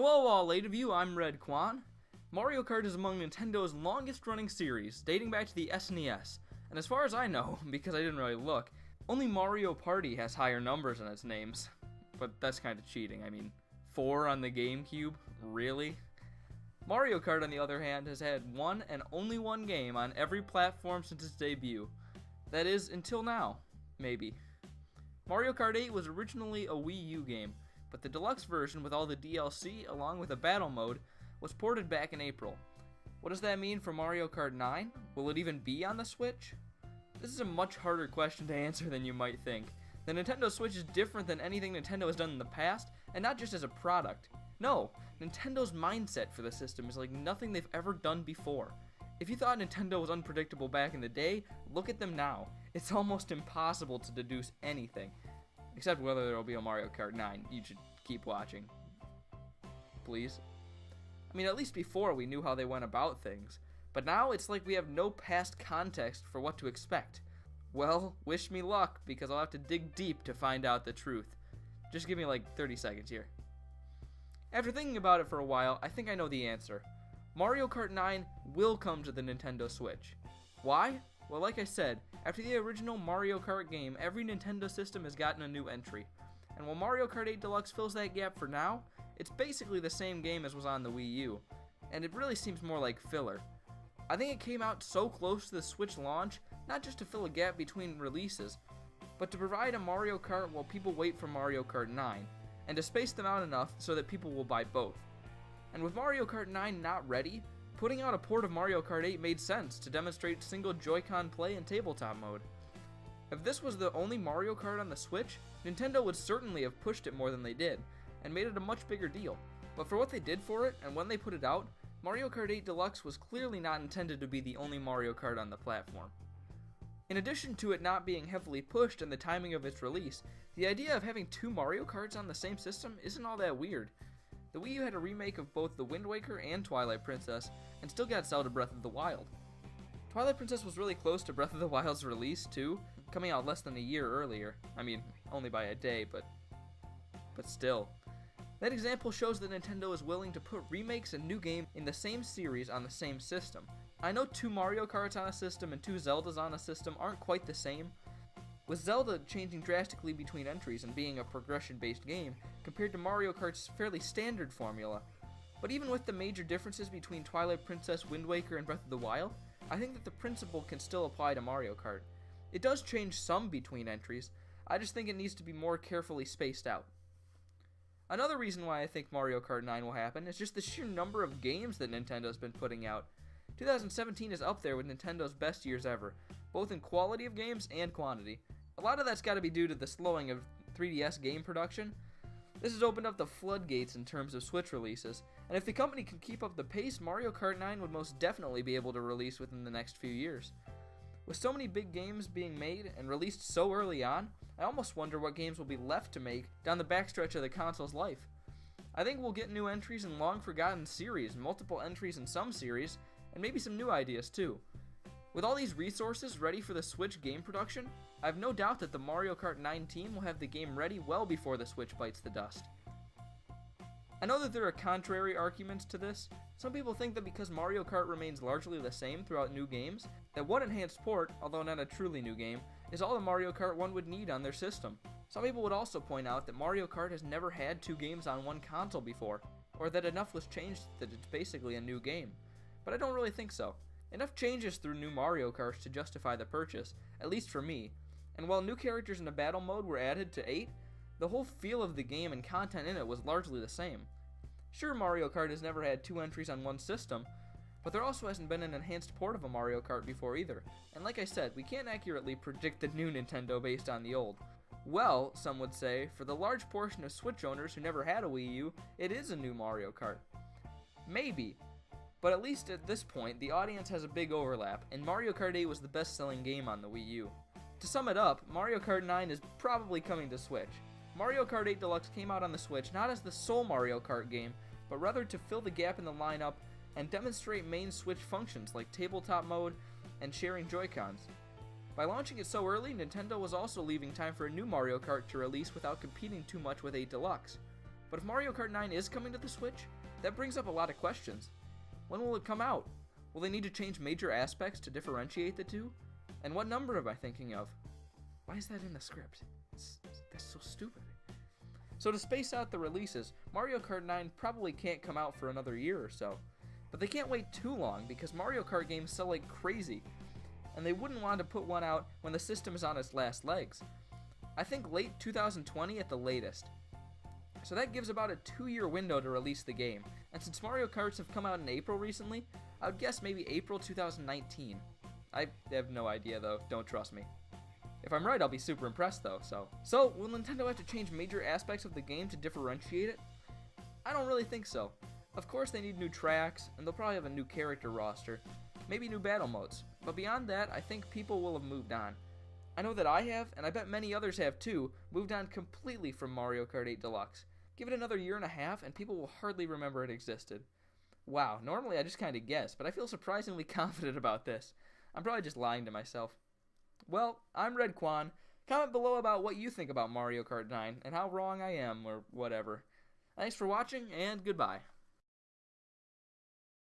Hello all 8 of you, I'm Redkwan. Mario Kart is among Nintendo's longest running series, dating back to the SNES, and as far as I know, because I didn't really look, only Mario Party has higher numbers in its names. But that's kind of cheating, I mean, 4 on the GameCube? Really? Mario Kart, on the other hand, has had one and only one game on every platform since its debut. That is, until now, maybe. Mario Kart 8 was originally a Wii U game, but the Deluxe version with all the DLC, along with a battle mode, was ported back in April. What does that mean for Mario Kart 9? Will it even be on the Switch? This is a much harder question to answer than you might think. The Nintendo Switch is different than anything Nintendo has done in the past, and not just as a product. No, Nintendo's mindset for the system is like nothing they've ever done before. If you thought Nintendo was unpredictable back in the day, look at them now. It's almost impossible to deduce anything. Except whether there will be a Mario Kart 9. You should keep watching. Please. I mean, at least before we knew how they went about things. But now it's like we have no past context for what to expect. Well, wish me luck, because I'll have to dig deep to find out the truth. Just give me like 30 seconds here. After thinking about it for a while, I think I know the answer. Mario Kart 9 will come to the Nintendo Switch. Why? Well, like I said, after the original Mario Kart game, every Nintendo system has gotten a new entry. And while Mario Kart 8 Deluxe fills that gap for now, it's basically the same game as was on the Wii U. And it really seems more like filler. I think it came out so close to the Switch launch, not just to fill a gap between releases, but to provide a Mario Kart while people wait for Mario Kart 9, and to space them out enough so that people will buy both. And with Mario Kart 9 not ready, putting out a port of Mario Kart 8 made sense to demonstrate single Joy-Con play in tabletop mode. If this was the only Mario Kart on the Switch, Nintendo would certainly have pushed it more than they did, and made it a much bigger deal. But for what they did for it, and when they put it out, Mario Kart 8 Deluxe was clearly not intended to be the only Mario Kart on the platform. In addition to it not being heavily pushed and the timing of its release, the idea of having 2 Mario Karts on the same system isn't all that weird. The Wii U had a remake of both the Wind Waker and Twilight Princess, and still got Zelda Breath of the Wild. Twilight Princess was really close to Breath of the Wild's release too, coming out less than a year earlier. I mean, only by a day, but still. That example shows that Nintendo is willing to put remakes and new games in the same series on the same system. I know 2 Mario Karts on a system and 2 Zeldas on a system aren't quite the same, with Zelda changing drastically between entries and being a progression-based game, compared to Mario Kart's fairly standard formula. But even with the major differences between Twilight Princess, Wind Waker, and Breath of the Wild, I think that the principle can still apply to Mario Kart. It does change some between entries, I just think it needs to be more carefully spaced out. Another reason why I think Mario Kart 9 will happen is just the sheer number of games that Nintendo's been putting out. 2017 is up there with Nintendo's best years ever, both in quality of games and quantity. A lot of that's got to be due to the slowing of 3DS game production. This has opened up the floodgates in terms of Switch releases, and if the company can keep up the pace, Mario Kart 9 would most definitely be able to release within the next few years. With so many big games being made and released so early on, I almost wonder what games will be left to make down the backstretch of the console's life. I think we'll get new entries in long-forgotten series, multiple entries in some series, and maybe some new ideas too. With all these resources ready for the Switch game production, I have no doubt that the Mario Kart 9 team will have the game ready well before the Switch bites the dust. I know that there are contrary arguments to this. Some people think that because Mario Kart remains largely the same throughout new games, that one enhanced port, although not a truly new game, is all the Mario Kart 1 would need on their system. Some people would also point out that Mario Kart has never had 2 games on one console before, or that enough was changed that it's basically a new game. But I don't really think so. Enough changes through new Mario Karts to justify the purchase, at least for me, and while new characters in a battle mode were added to 8, the whole feel of the game and content in it was largely the same. Sure, Mario Kart has never had 2 entries on one system, but there also hasn't been an enhanced port of a Mario Kart before either, and like I said, we can't accurately predict the new Nintendo based on the old. Well, some would say, for the large portion of Switch owners who never had a Wii U, it is a new Mario Kart. Maybe. But at least at this point, the audience has a big overlap, and Mario Kart 8 was the best-selling game on the Wii U. To sum it up, Mario Kart 9 is probably coming to Switch. Mario Kart 8 Deluxe came out on the Switch not as the sole Mario Kart game, but rather to fill the gap in the lineup and demonstrate main Switch functions like tabletop mode and sharing Joy-Cons. By launching it so early, Nintendo was also leaving time for a new Mario Kart to release without competing too much with 8 Deluxe. But if Mario Kart 9 is coming to the Switch, that brings up a lot of questions. When will it come out? Will they need to change major aspects to differentiate the two? And what number am I thinking of? Why is that in the script? That's so stupid. So to space out the releases, Mario Kart 9 probably can't come out for another year or so. But they can't wait too long because Mario Kart games sell like crazy, and they wouldn't want to put one out when the system is on its last legs. I think late 2020 at the latest. So that gives about a 2-year window to release the game, and since Mario Karts have come out in April recently, I would guess maybe April 2019. I have no idea though, don't trust me. If I'm right, I'll be super impressed though, So, will Nintendo have to change major aspects of the game to differentiate it? I don't really think so. Of course they need new tracks, and they'll probably have a new character roster, maybe new battle modes, but beyond that, I think people will have moved on. I know that I have, and I bet many others have too, moved on completely from Mario Kart 8 Deluxe. Give it another year and a half, and people will hardly remember it existed. Wow, normally I just kinda guess, but I feel surprisingly confident about this. I'm probably just lying to myself. Well, I'm Redkwan. Comment below about what you think about Mario Kart 9, and how wrong I am, or whatever. Thanks for watching, and goodbye.